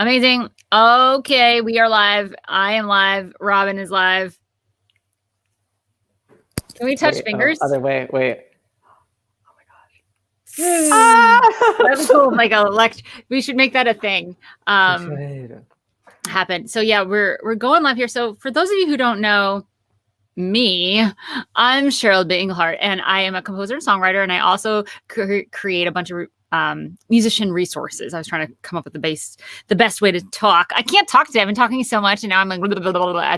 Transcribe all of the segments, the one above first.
Amazing. Okay, we are live. I am live. Robin is live. Can we touch fingers? Other way. Wait. Oh my gosh. That was cool. Like we should make that a thing. Happen. So yeah, we're going live here. So for those of you who don't know me, I'm Cheryl Englehart, and I am a composer and songwriter, and I also create a bunch of musician resources. I was trying to come up with the best way to talk. I can't talk today. I've been talking so much, and now I'm like blah, blah, blah, blah,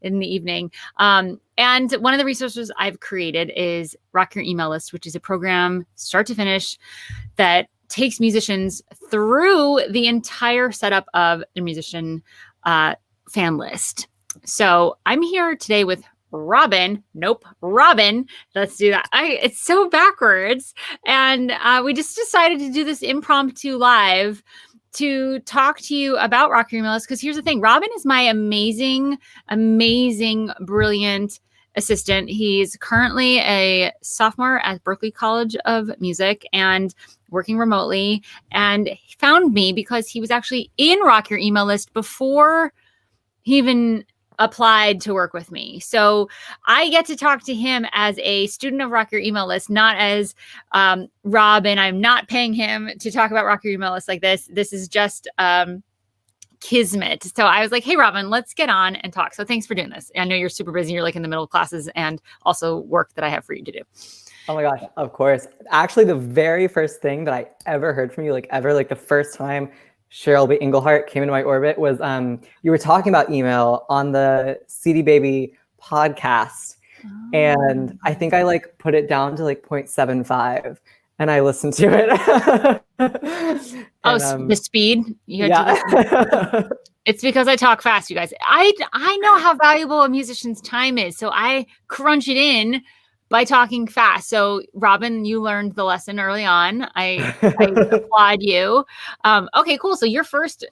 in the evening. And one of the resources I've created is Rock Your Email List, which is a program start to finish that takes musicians through the entire setup of the musician fan list. So I'm here today with Robin. Let's do that. It's so backwards. And we just decided to do this impromptu live to talk to you about Rock Your Email List. Because here's the thing. Robin is my amazing, brilliant assistant. He's currently a sophomore at Berklee College of Music and working remotely. And he found me because he was actually in Rock Your Email List before he even applied to work with me. So I get to talk to him as a student of Rock Your Email List, not as Robin. I'm not paying him to talk about Rock Your Email List like this. This is just kismet. So I was like, hey, Robin, let's get on and talk. So thanks for doing this. I know you're super busy. You're like in the middle of classes and also work that I have for you to do. Oh my gosh, of course. Actually, the very first thing that I ever heard from you, like the first time Cheryl B. Englehart came into my orbit was you were talking about email on the CD Baby podcast. Oh. And I think I like put it down to like 0.75 and I listened to it. And, the speed? It's because I talk fast, you guys. I know how valuable a musician's time is. So I crunch it in by talking fast. So Robin, you learned the lesson early on. I applaud you. Okay, cool. So your first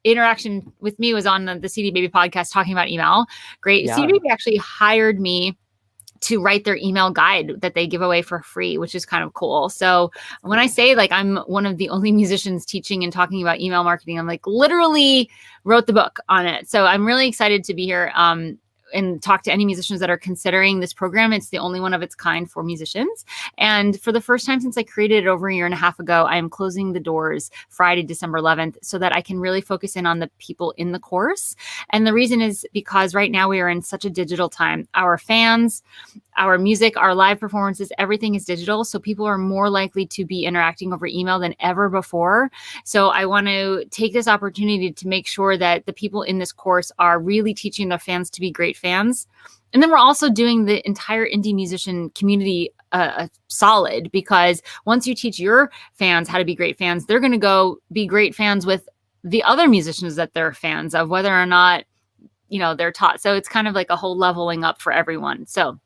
interaction with me was on the CD Baby podcast talking about email. Great. Yeah. CD Baby actually hired me to write their email guide that they give away for free, which is kind of cool. So when I say like I'm one of the only musicians teaching and talking about email marketing, I'm like literally wrote the book on it. So I'm really excited to be here. And talk to any musicians that are considering this program. It's the only one of its kind for musicians. And for the first time since I created it over a year and a half ago, I am closing the doors Friday, December 11th, so that I can really focus in on the people in the course. And the reason is because right now we are in such a digital time. Our fans, our music, our live performances, everything is digital. So people are more likely to be interacting over email than ever before. So I want to take this opportunity to make sure that the people in this course are really teaching their fans to be great fans. And then we're also doing the entire indie musician community solid, because once you teach your fans how to be great fans, they're going to go be great fans with the other musicians that they're fans of, whether or not, they're taught. So it's kind of like a whole leveling up for everyone. So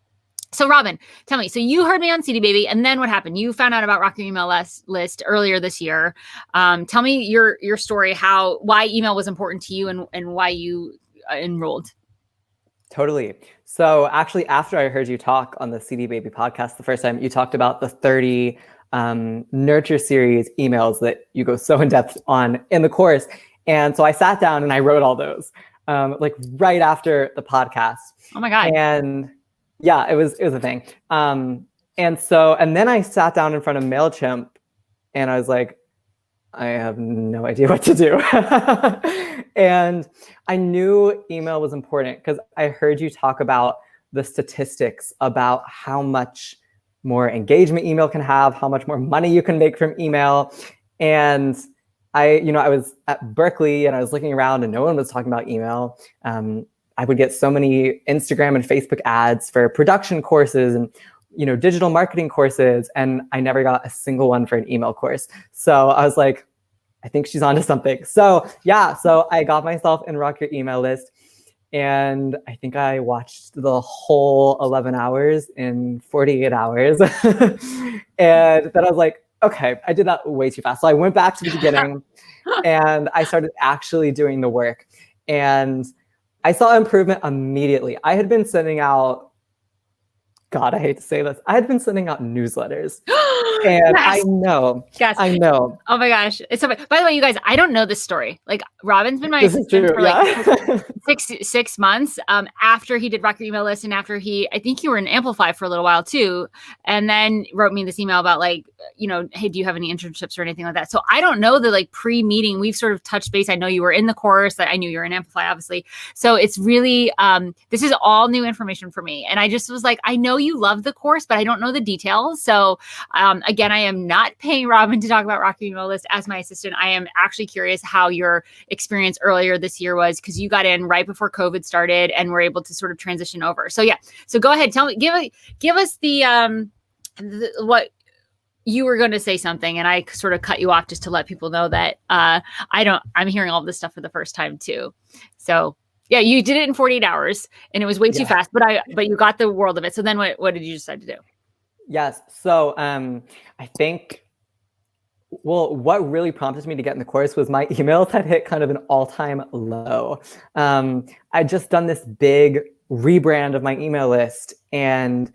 Robin, tell me, so you heard me on CD Baby, and then what happened? You found out about Rock Your Email List earlier this year. Tell me your story, why email was important to you and why you enrolled. Totally. So actually, after I heard you talk on the CD Baby podcast the first time, you talked about the 30 nurture series emails that you go so in depth on in the course. And so I sat down and I wrote all those like right after the podcast. Oh my God. And yeah, it was a thing. And then I sat down in front of MailChimp and I was like, I have no idea what to do. And I knew email was important because I heard you talk about the statistics about how much more engagement email can have, how much more money you can make from email. And I was at Berklee and I was looking around and no one was talking about email. I would get so many Instagram and Facebook ads for production courses and digital marketing courses, and I never got a single one for an email course. So I was like, I think she's onto something. So yeah, so I got myself in Rock Your Email List, and I think I watched the whole 11 hours in 48 hours. And then I was like, okay, I did that way too fast. So I went back to the beginning and I started actually doing the work. And I saw improvement immediately. I had been sending out God, I hate to say this. I had been sending out newsletters. And Yes. Yes. I know. Oh my gosh. It's so funny. By the way, you guys, I don't know this story. Like Robin's been my This is assistant true, for like yeah. 6 months after he did Rock Your Email List and after I think you were in Amplify for a little while too. And then wrote me this email about like, hey, do you have any internships or anything like that? So I don't know the like pre-meeting. We've sort of touched base. I know you were in the course. I knew you were in Amplify, obviously. So it's really, this is all new information for me. And I just was like, I know you love the course, but I don't know the details. So again, I am not paying Robin to talk about Rock Your Email List as my assistant. I am actually curious how your experience earlier this year was, because you got in right before COVID started and were able to sort of transition over. So yeah, so go ahead, tell me, give us the what you were going to say something, and I sort of cut you off just to let people know that I'm hearing all this stuff for the first time too. So yeah, you did it in 48 hours, and it was way too fast, but you got the world of it. So then what did you decide to do? Yes. So I think, well, what really prompted me to get in the course was my emails had hit kind of an all-time low. I'd just done this big rebrand of my email list, and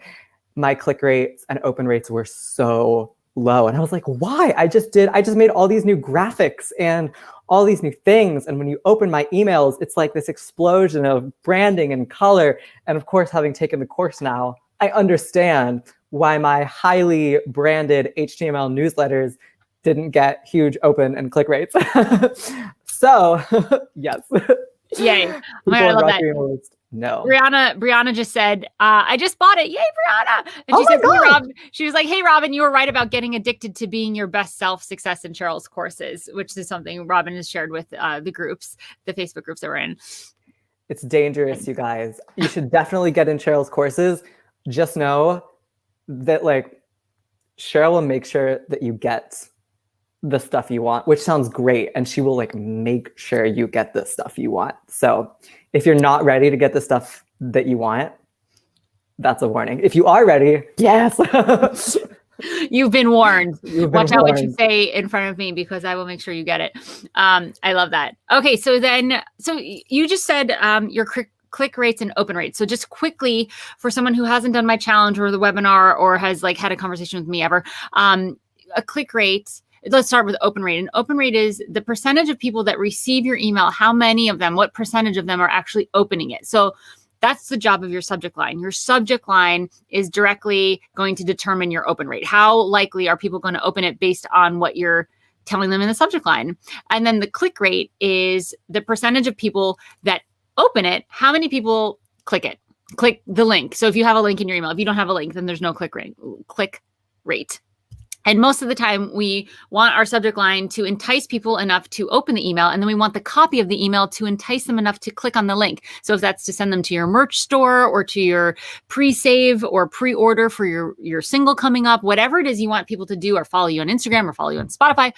my click rates and open rates were so low. And I was like, why? I just made all these new graphics and all these new things. And when you open my emails, it's like this explosion of branding and color. And of course, having taken the course now, I understand why my highly branded HTML newsletters didn't get huge open and click rates. So yes. Yay. Oh my God, I love that. No. Brianna just said, I just bought it. Yay, Brianna. And she said, hey, Rob, she was like, hey, Robin, you were right about getting addicted to being your best self success in Cheryl's courses, which is something Robin has shared with the groups, the Facebook groups that we're in. It's dangerous, you guys. You should definitely get in Cheryl's courses. Just know that like Cheryl will make sure that you get the stuff you want, which sounds great. And she will like make sure you get the stuff you want. So if you're not ready to get the stuff that you want, that's a warning. If you are ready, yes. You've been warned. Watch out what you say in front of me, because I will make sure you get it. I love that. Okay. So you just said your click rates and open rates. So just quickly, for someone who hasn't done my challenge or the webinar or has like had a conversation with me ever, a click rate, let's start with open rate. And open rate is the percentage of people that receive your email, how many of them, what percentage of them are actually opening it. So that's the job of your subject line. Your subject line is directly going to determine your open rate. How likely are people going to open it based on what you're telling them in the subject line? And then the click rate is the percentage of people that open it. How many people click the link? So if you have a link in your email, if you don't have a link, then there's no click rate. And most of the time, we want our subject line to entice people enough to open the email. And then we want the copy of the email to entice them enough to click on the link. So if that's to send them to your merch store or to your pre-save or pre-order for your single coming up, whatever it is you want people to do, or follow you on Instagram or follow you on Spotify,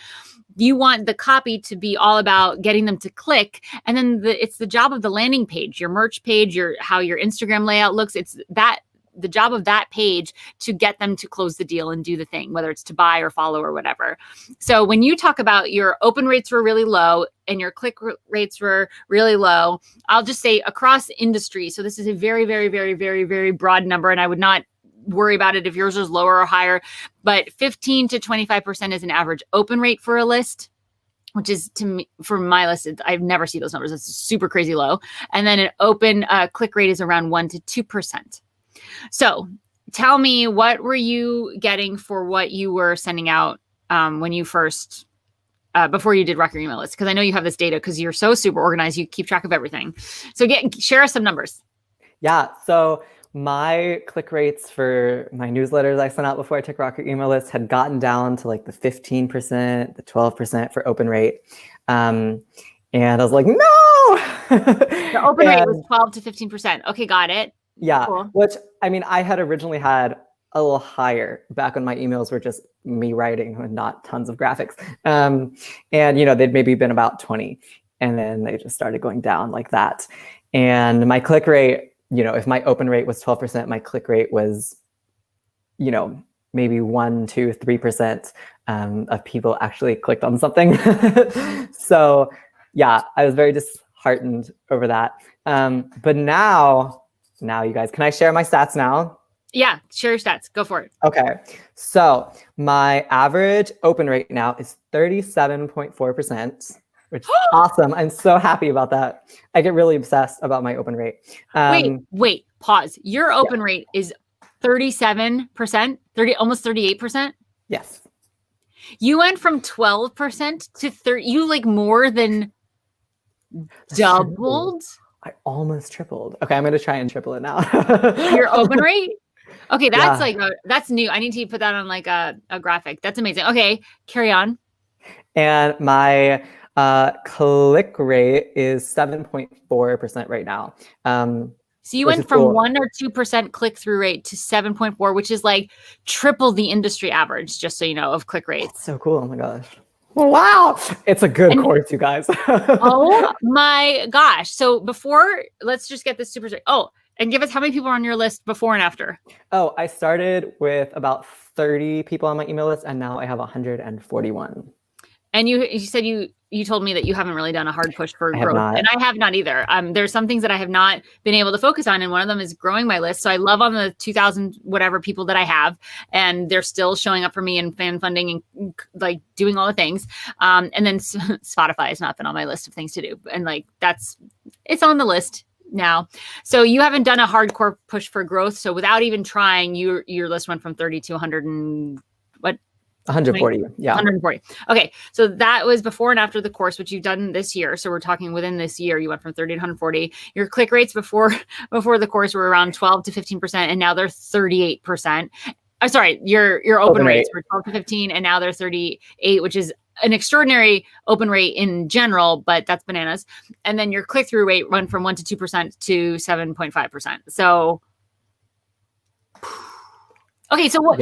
you want the copy to be all about getting them to click. And then it's the job of the landing page, your merch page, how your Instagram layout looks. It's the job of that page to get them to close the deal and do the thing, whether it's to buy or follow or whatever. So when you talk about your open rates were really low and your click rates were really low, I'll just say across industry. So this is a very, very, very, very, very broad number, and I would not worry about it if yours is lower or higher, but 15 to 25% is an average open rate for a list, which is, to me, for my list, I've never seen those numbers. It's super crazy low. And then an open click rate is around 1 to 2%. So tell me, what were you getting for what you were sending out when you first, before you did Rock Your Email List? Because I know you have this data because you're so super organized. You keep track of everything. So share us some numbers. Yeah. So my click rates for my newsletters I sent out before I took Rock Your Email List had gotten down to like the 15%, the 12% for open rate. And I was like, no! The open rate was 12 to 15%. Okay, got it. Yeah, cool. Which, I mean, I had originally had a little higher back when my emails were just me writing and not tons of graphics. And, they'd maybe been about 20. And then they just started going down like that. And my click rate, if my open rate was 12%, my click rate was, maybe 1, 2, 3% of people actually clicked on something. So, yeah, I was very disheartened over that. But now, you guys, can I share my stats now? Yeah, share your stats. Go for it. Okay. So my average open rate now is 37.4%, which is awesome. I'm so happy about that. I get really obsessed about my open rate. Wait, pause. Your Yeah. open rate is 37%, almost 38%. Yes. You went from 12% to 30. You like more than That's doubled I almost tripled. Okay, I'm going to try and triple it now. your open rate. Okay, that's Yeah. that's new. I need to put that on like a graphic. That's amazing. Okay, carry on. And my click rate is 7.4% right now. So you which went is from cool. 1 or 2% click-through rate to 7.4, which is like triple the industry average, just so you know, of click rates. That's so cool. Oh my gosh. Wow. It's a good course, you guys. Oh my gosh. So before, let's just get this super straight. Oh, and give us how many people are on your list before and after. Oh, I started with about 30 people on my email list, and now I have 141. And you said you told me that you haven't really done a hard push for growth, and I have not either. There's some things that I have not been able to focus on, and one of them is growing my list. So I love on the 2,000 whatever people that I have, and they're still showing up for me and fan funding and like doing all the things. And then Spotify has not been on my list of things to do, and like it's on the list now. So you haven't done a hardcore push for growth. So without even trying, your list went from 30 to 100 and what? 140. Yeah. 140. Okay. So that was before and after the course, which you've done this year. So we're talking within this year, you went from 30 to 140. Your click rates before the course were around 12 to 15%, and now they're 38%. I'm sorry, your open rates were 12 to 15, and now they're 38, which is an extraordinary open rate in general, but that's bananas. And then your click-through rate went from 1 to 2% to 7.5%. So okay, so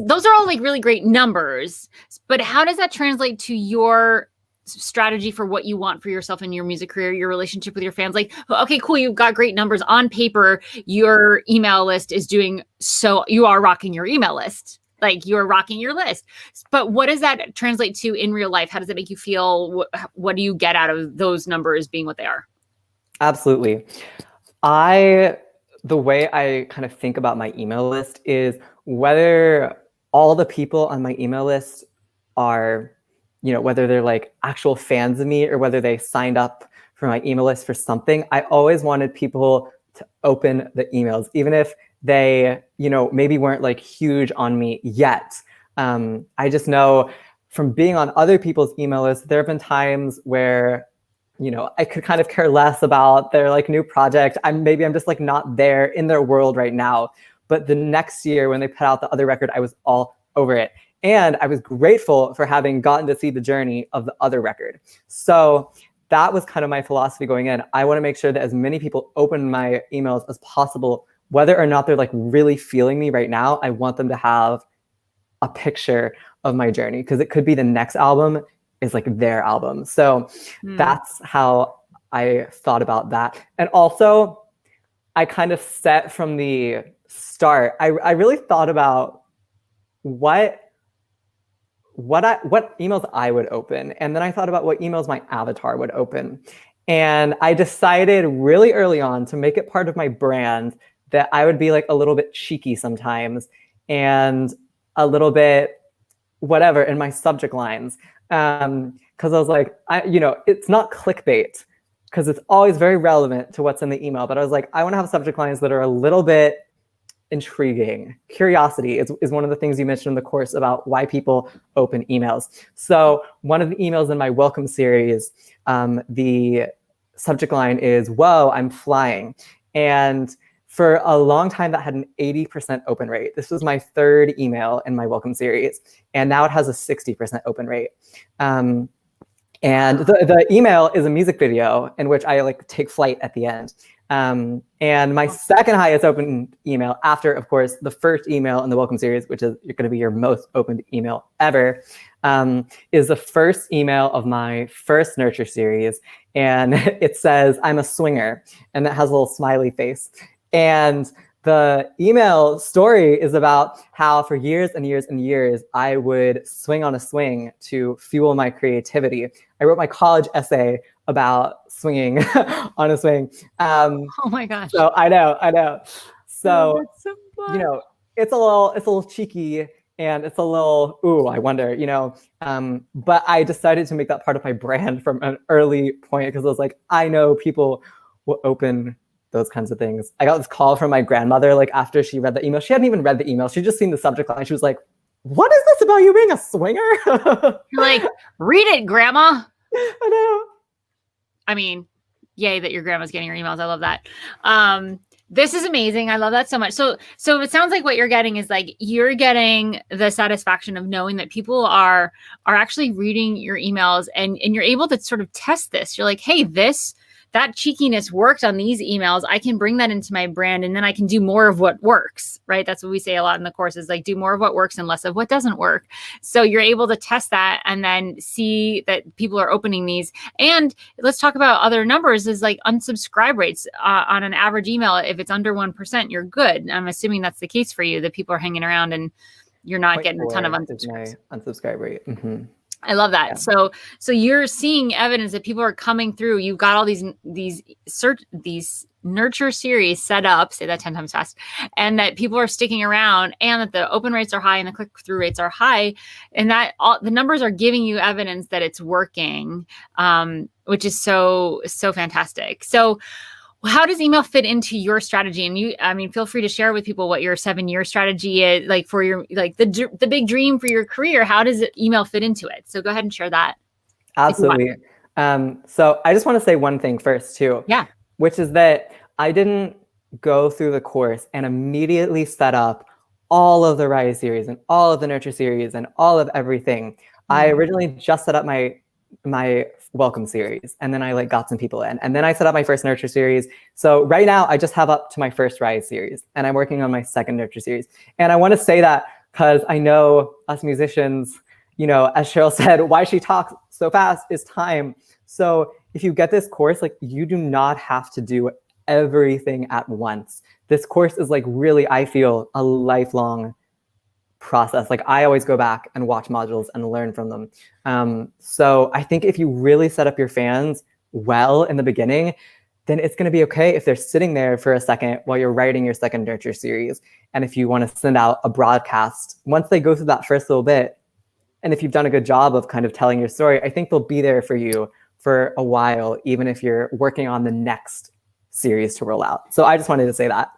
those are all like really great numbers, but how does that translate to your strategy for what you want for yourself in your music career, your relationship with your fans? Like, okay, cool, you've got great numbers on paper. Your email list is doing so, you are rocking your email list. Like you're rocking your list. But what does that translate to in real life? How does it make you feel? What do you get out of those numbers being what they are? Absolutely. The way I kind of think about my email list is whether all the people on my email list are, whether they're like actual fans of me or whether they signed up for my email list for something. I always wanted people to open the emails, even if they, maybe weren't like huge on me yet. I just know from being on other people's email lists, there have been times where I could kind of care less about their like new project. I'm just like not there in their world right now. But the next year when they put out the other record, I was all over it. And I was grateful for having gotten to see the journey of the other record. So that was kind of my philosophy going in. I want to make sure that as many people open my emails as possible, whether or not they're like really feeling me right now. I want them to have a picture of my journey, because it could be the next album is like their album. So that's how I thought about that. And also I kind of set from the start, I really thought about what emails I would open. And then I thought about what emails my avatar would open. And I decided really early on to make it part of my brand that I would be like a little bit cheeky sometimes and a little bit whatever in my subject lines. Because I was like, it's not clickbait because it's always very relevant to what's in the email. But I was like, I want to have subject lines that are a little bit intriguing. Curiosity is one of the things you mentioned in the course about why people open emails. So one of the emails in my welcome series, the subject line is, "Whoa, I'm flying." And for a long time, that had an 80% open rate. This was my third email in my welcome series, and now it has a 60% open rate. And the email is a music video in which I like take flight at the end. And my second highest open email after, of course, the first email in the welcome series, which is going to be your most opened email ever, is the first email of my first nurture series. And it says, "I'm a swinger." And that has a little smiley face. And the email story is about how for years and years and years, I would swing on a swing to fuel my creativity. I wrote my college essay about swinging on a swing. Oh my gosh. So I know. So, that's so fun. it's a little cheeky, and it's a little, ooh, I wonder, but I decided to make that part of my brand from an early point, because I was like, I know people will open those kinds of things. I got this call from my grandmother, like after she read the email. She hadn't even read the email. She'd just seen the subject line. She was like, what is this about you being a swinger? You're like, read it, Grandma. I know. I mean, yay that your grandma's getting your emails. I love that. This is amazing. I love that so much. So it sounds like what you're getting is like, you're getting the satisfaction of knowing that people are actually reading your emails, and you're able to sort of test this. You're like, hey, that cheekiness worked on these emails. I can bring that into my brand, and then I can do more of what works, right? That's what we say a lot in the course, is like, do more of what works and less of what doesn't work. So you're able to test that and then see that people are opening these. And let's talk about other numbers, is like unsubscribe rates on an average email. If it's under 1%, you're good. I'm assuming that's the case for you, that people are hanging around and you're not getting a ton of unsubscribes. My unsubscribe rate. Mm-hmm. I love that. Yeah. So you're seeing evidence that people are coming through. You've got all these nurture series set up, say that 10 times fast, and that people are sticking around, and that the open rates are high and the click-through rates are high, and that all the numbers are giving you evidence that it's working, which is so fantastic. So how does email fit into your strategy? And feel free to share with people what your 7-year strategy is, like for your, like the big dream for your career. How does email fit into it? So go ahead and share that. Absolutely. So I just want to say one thing first too. Yeah. Which is that I didn't go through the course and immediately set up all of the Rise series and all of the Nurture series and all of everything. Mm-hmm. I originally just set up my Welcome series, and then I got some people in, and then I set up my first Nurture series. So right now I just have up to my first Rise series, and I'm working on my second Nurture series. And I want to say that because I know us musicians, as Cheryl said, why she talks so fast is time. So if you get this course, you do not have to do everything at once. This course is really, I feel, a lifelong process. I always go back and watch modules and learn from them. So I think if you really set up your fans well in the beginning, then it's going to be okay if they're sitting there for a second while you're writing your second Nurture series. And if you want to send out a broadcast, once they go through that first little bit, and if you've done a good job of kind of telling your story, I think they'll be there for you for a while, even if you're working on the next series to roll out. So I just wanted to say that.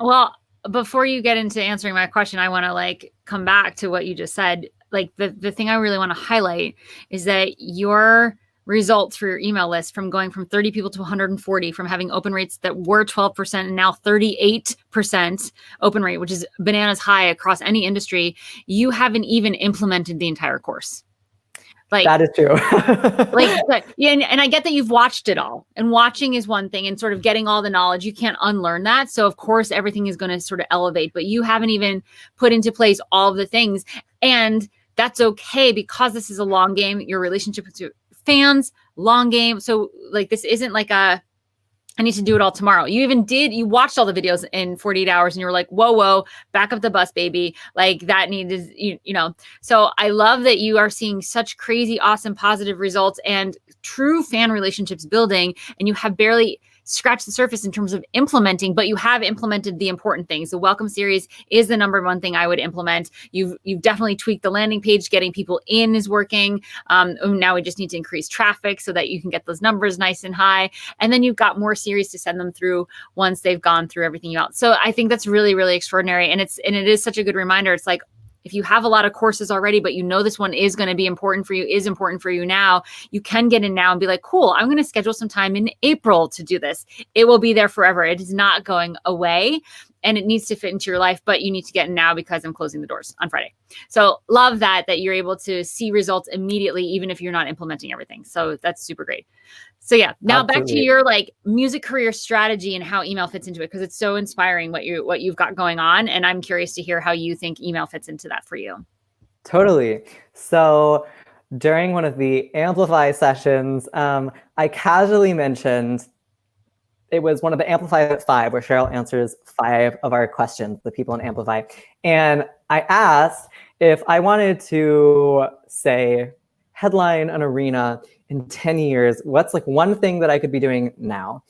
Well, before you get into answering my question, I want to come back to what you just said. The thing I really want to highlight is that your results for your email list, from going from 30 people to 140, from having open rates that were 12% and now 38% open rate, which is bananas high across any industry, you haven't even implemented the entire course. That is true. And I get that you've watched it all, and watching is one thing, and sort of getting all the knowledge, you can't unlearn that. So of course, everything is going to sort of elevate, but you haven't even put into place all of the things. And that's okay, because this is a long game. Your relationship with your fans, long game. So this isn't I need to do it all tomorrow. You watched all the videos in 48 hours and you were like, whoa, back up the bus, baby. That needs, So I love that you are seeing such crazy, awesome, positive results and true fan relationships building, and you have barely scratched the surface in terms of implementing, but you have implemented the important things. The Welcome series is the number one thing I would implement. You've definitely tweaked the landing page. Getting people in is working. Now we just need to increase traffic so that you can get those numbers nice and high. And then you've got more series to send them through once they've gone through everything else. So I think that's really, really extraordinary. And it is such a good reminder. It's if you have a lot of courses already, but this one is going to be important for you, now, you can get in now and be like, cool, I'm going to schedule some time in April to do this. It will be there forever. It is not going away, and it needs to fit into your life, but you need to get in now because I'm closing the doors on Friday. So love that you're able to see results immediately, even if you're not implementing everything. So that's super great. So yeah, now Absolutely. Back to your music career strategy and how email fits into it, because it's so inspiring what you've got going on, and I'm curious to hear how you think email fits into that for you. Totally. So during one of the Amplify sessions, I casually mentioned, it was one of the Amplify at 5, where Cheryl answers 5 of our questions, the people in Amplify. And I asked if I wanted to, say, headline an arena in 10 years, what's one thing that I could be doing now?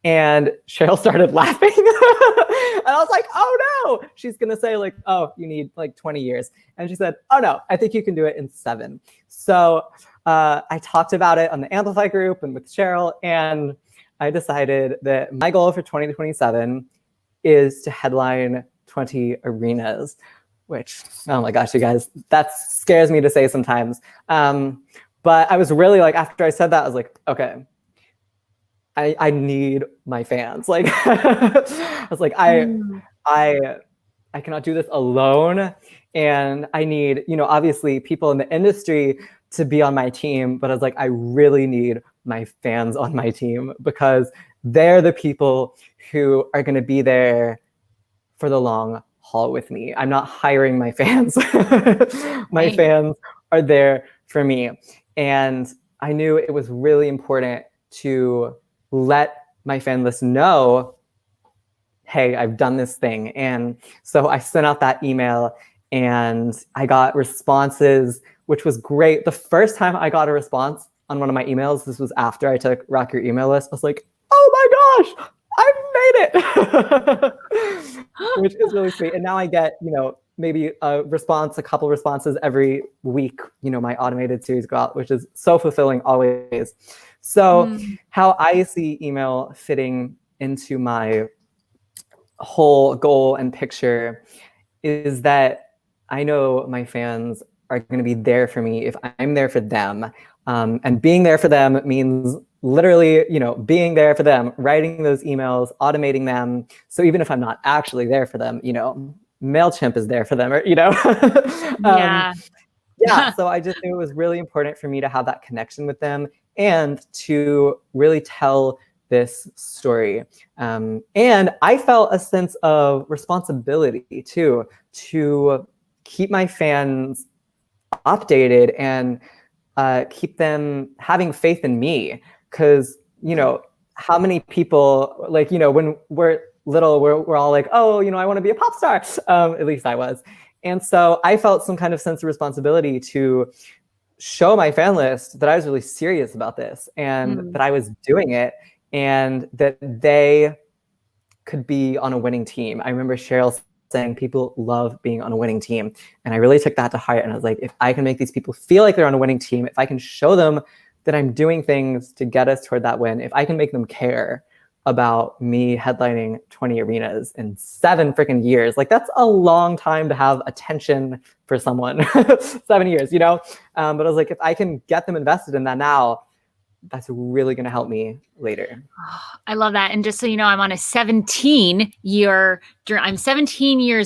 And Cheryl started laughing. And I was like, oh no, she's going to say like, oh, you need like 20 years. And she said, oh no, I think you can do it in 7. So I talked about it on the Amplify group and with Cheryl, and I decided that my goal for 2027 is to headline 20 arenas, which, oh my gosh, you guys, that scares me to say sometimes. But I was really like, after I said that, I was like, okay, I need my fans. Like, I was like, I cannot do this alone. And I need, obviously people in the industry to be on my team, but I was like, I really need my fans on my team because they're the people who are going to be there for the long haul with me. I'm not hiring my fans. My fans are there for me. And I knew it was really important to let my fan list know, hey, I've done this thing. And so I sent out that email and I got responses, which was great. The first time I got a response on one of my emails, this was after I took Rock Your Email List, I was like, oh my gosh, I made it, which is really sweet. And now I get, maybe a couple responses every week, my automated series go out, which is so fulfilling always. So how I see email fitting into my whole goal and picture is that I know my fans are going to be there for me if I'm there for them. And being there for them means literally, being there for them, writing those emails, automating them. So even if I'm not actually there for them, MailChimp is there for them, or, Yeah. Yeah. So I just knew it was really important for me to have that connection with them and to really tell this story. And I felt a sense of responsibility too, to keep my fans updated and keep them having faith in me. Because, how many people, like, when we're little, we're all like, oh, I want to be a pop star. At least I was. And so I felt some kind of sense of responsibility to show my fan list that I was really serious about this and that I was doing it and that they could be on a winning team. I remember Cheryl saying people love being on a winning team. And I really took that to heart. And I was like, if I can make these people feel like they're on a winning team, if I can show them that I'm doing things to get us toward that win, if I can make them care about me headlining 20 arenas in 7 freaking years, like that's a long time to have attention for someone. 7 years, but I was like, if I can get them invested in that now, that's really going to help me later. I love that. And just so you know, I'm on a 17 years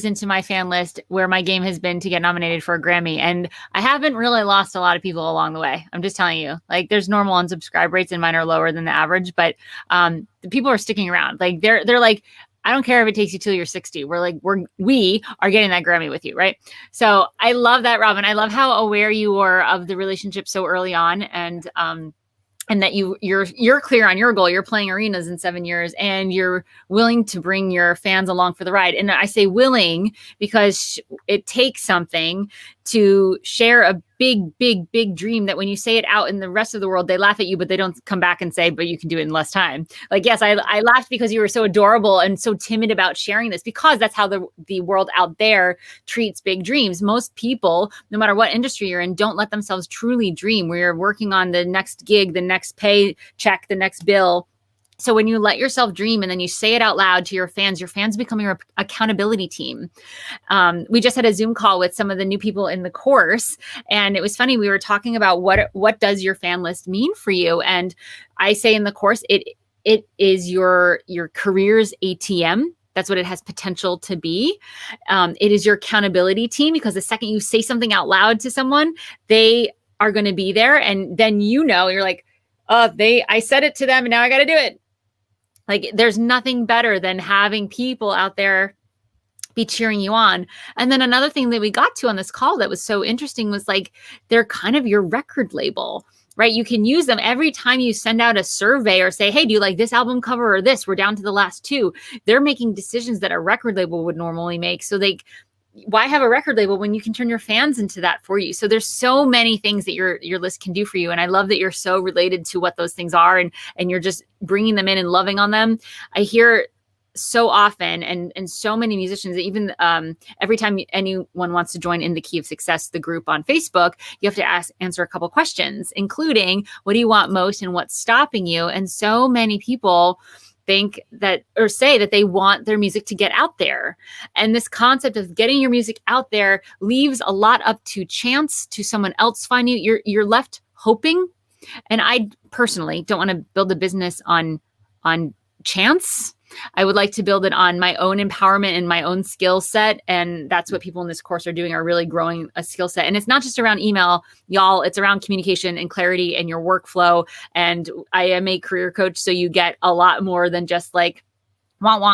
into my fan list where my game has been to get nominated for a Grammy. And I haven't really lost a lot of people along the way. I'm just telling you, like there's normal unsubscribe rates and mine are lower than the average, but the people are sticking around. Like they're like, I don't care if it takes you till you're 60. We are getting that Grammy with you. Right. So I love that, Robin. I love how aware you were of the relationship so early on. And that you're clear on your goal. You're playing arenas in 7 years and you're willing to bring your fans along for the ride. And I say willing because it takes something to share a big dream that when you say it out in the rest of the world, they laugh at you, but they don't come back and say, but you can do it in less time. Like, yes, I laughed because you were so adorable and so timid about sharing this because that's how the world out there treats big dreams. Most people, no matter what industry you're in, don't let themselves truly dream. We're working on the next gig, the next paycheck, the next bill. So when you let yourself dream and then you say it out loud to your fans become your accountability team. We just had a Zoom call with some of the new people in the course. And it was funny. We were talking about what does your fan list mean for you? And I say in the course, it is your career's ATM. That's what it has potential to be. It is your accountability team because the second you say something out loud to someone, they are going to be there. And then you're like, I said it to them and now I got to do it. Like there's nothing better than having people out there be cheering you on. And then another thing that we got to on this call that was so interesting was like, they're kind of your record label, right? You can use them every time you send out a survey or say, hey, do you like this album cover or this? We're down to the last 2. They're making decisions that a record label would normally make. So why have a record label when you can turn your fans into that for you? So there's so many things that your list can do for you. And I love that you're so related to what those things are, and you're just bringing them in and loving on them. I hear so often, and so many musicians, even every time anyone wants to join In the Key of Success, the group on Facebook, you have to answer a couple questions, including what do you want most and what's stopping you? And so many people think that, or say that they want their music to get out there. And this concept of getting your music out there leaves a lot up to chance, to someone else find you. You're left hoping. And I personally don't want to build a business on chance. I would like to build it on my own empowerment and my own skill set. And that's what people in this course are doing, are really growing a skill set. And it's not just around email, y'all. It's around communication and clarity and your workflow. And I am a career coach, so you get a lot more than just like,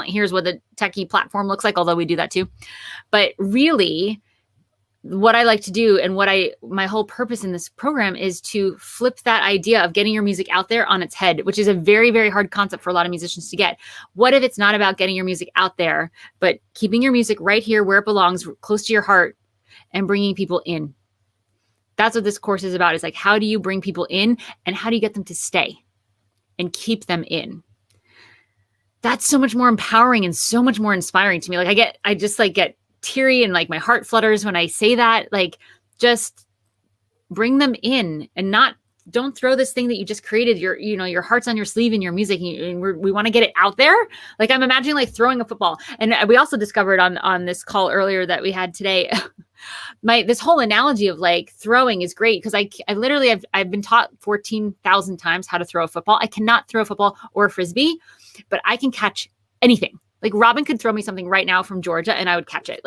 here's what the techie platform looks like, although we do that too. But really, what I like to do, and my whole purpose in this program, is to flip that idea of getting your music out there on its head, which is a very, very hard concept for a lot of musicians to get. What if it's not about getting your music out there, but keeping your music right here where it belongs, close to your heart, and bringing people in? That's what this course is about. Is like, how do you bring people in, and how do you get them to stay and keep them in? That's so much more empowering and so much more inspiring to me. Like I just get teary, and like my heart flutters when I say that. Like, just bring them in, and don't throw this thing that you just created, your heart's on your sleeve in your music, and we want to get it out there. Like, I'm imagining like throwing a football. And we also discovered on this call earlier that we had today, this whole analogy of like throwing is great, because I literally I've been taught 14,000 times how to throw a football. I cannot throw a football or a frisbee, but I can catch anything. Like, Robin could throw me something right now from Georgia and I would catch it.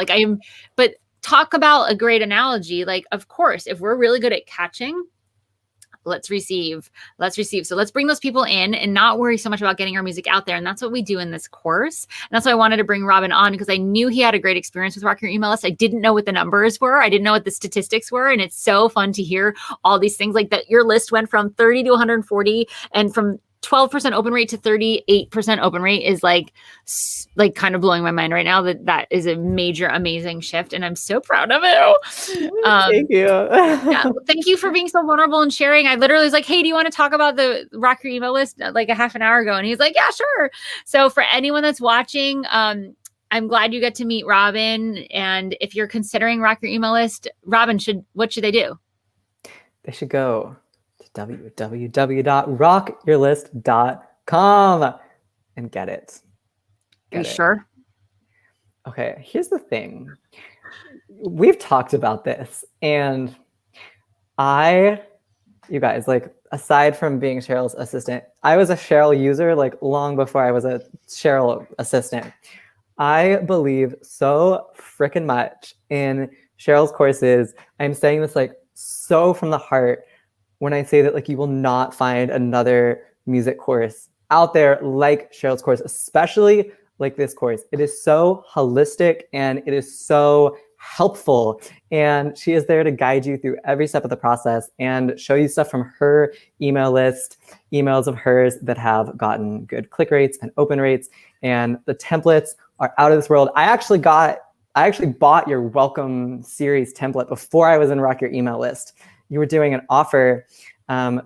But talk about a great analogy. Like, of course, if we're really good at catching, let's receive. So let's bring those people in and not worry so much about getting our music out there. And that's what we do in this course. And that's why I wanted to bring Robin on, because I knew he had a great experience with Rock Your Email List. I didn't know what the numbers were. I didn't know what the statistics were. And it's so fun to hear all these things, like that your list went from 30 to 140, and from 12% open rate to 38% open rate is like kind of blowing my mind right now. That is a major, amazing shift. And I'm so proud of you. Thank you. Yeah, thank you for being so vulnerable and sharing. I literally was like, hey, do you want to talk about the Rock Your Email List like a half an hour ago? And he's like, yeah, sure. So for anyone that's watching, I'm glad you get to meet Robin. And if you're considering Rock Your Email List, Robin, what should they do? They should go www.rockyourlist.com and get it. Are you sure? Okay, here's the thing. We've talked about this, and you guys, like, aside from being Cheryl's assistant, I was a Cheryl user like long before I was a Cheryl assistant. I believe so freaking much in Cheryl's courses. I'm saying this like so from the heart when I say that, like, you will not find another music course out there like Cheryl's course, especially like this course. It is so holistic and it is so helpful. And she is there to guide you through every step of the process and show you stuff from her email list, emails of hers that have gotten good click rates and open rates. And the templates are out of this world. I actually bought your welcome series template before I was in Rock Your Email List. You were doing an offer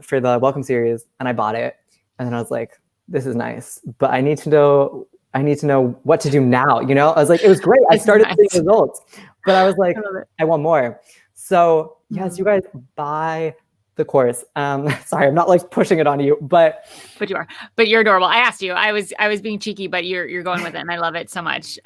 for the welcome series, and I bought it. And then I was like, this is nice, but I need to know what to do now. You know, I was like, it was great. I started seeing results, but I was like, I want more. So yes, you guys buy the course. Sorry, I'm not like pushing it on you, but you are. But you're adorable. I asked you. I was being cheeky, but you're going with it, and I love it so much.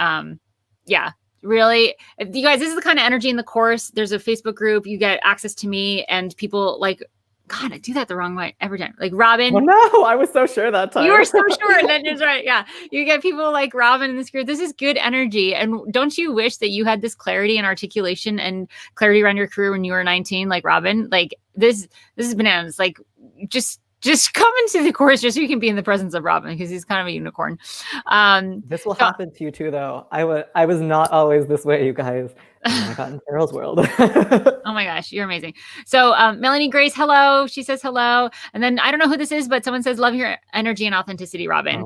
Yeah. Really, you guys, this is the kind of energy in the course. There's a Facebook group. You get access to me and people like, God, I do that the wrong way every time. Like Robin. Oh, no, I was so sure that time. You were so sure. And then it's right. Yeah. You get people like Robin in this group. This is good energy. And don't you wish that you had this clarity and articulation and clarity around your career when you were 19, like Robin? Like this is bananas. Like just come into the course just so you can be in the presence of Robin, because he's kind of a unicorn. This will happen to you too, though. I was not always this way, you guys. And I got in Carol's world. Oh my gosh, you're amazing. So Melanie Grace, hello. She says hello. And then I don't know who this is, but someone says, love your energy and authenticity, Robin.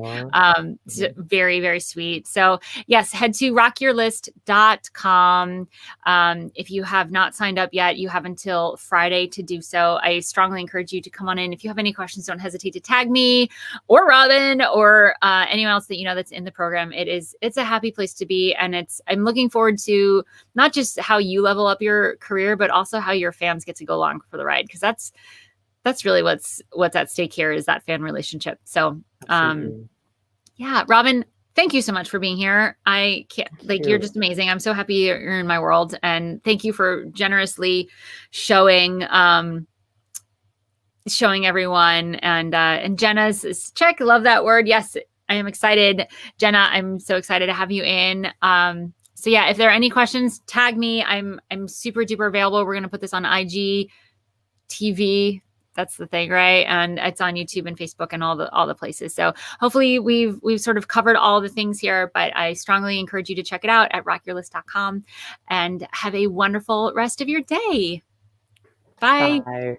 Very, very sweet. So yes, head to rockyourlist.com. If you have not signed up yet, you have until Friday to do so. I strongly encourage you to come on in. If you have any questions, don't hesitate to tag me or Robin or anyone else that you know that's in the program. It's a happy place to be. And I'm looking forward to not just how you level up your career, but also how your fans get to go along for the ride. Cause that's really what's at stake here is that fan relationship. So, yeah, Robin, thank you so much for being here. I can't you're just amazing. I'm so happy you're in my world, and thank you for generously showing everyone and Jenna's check. Love that word. Yes, I am excited. Jenna, I'm so excited to have you in. So yeah, if there are any questions, tag me. I'm super duper available. We're going to put this on IG TV. That's the thing, right? And it's on YouTube and Facebook and all the places. So hopefully we've sort of covered all the things here, but I strongly encourage you to check it out at rockyourlist.com and have a wonderful rest of your day. Bye. Bye.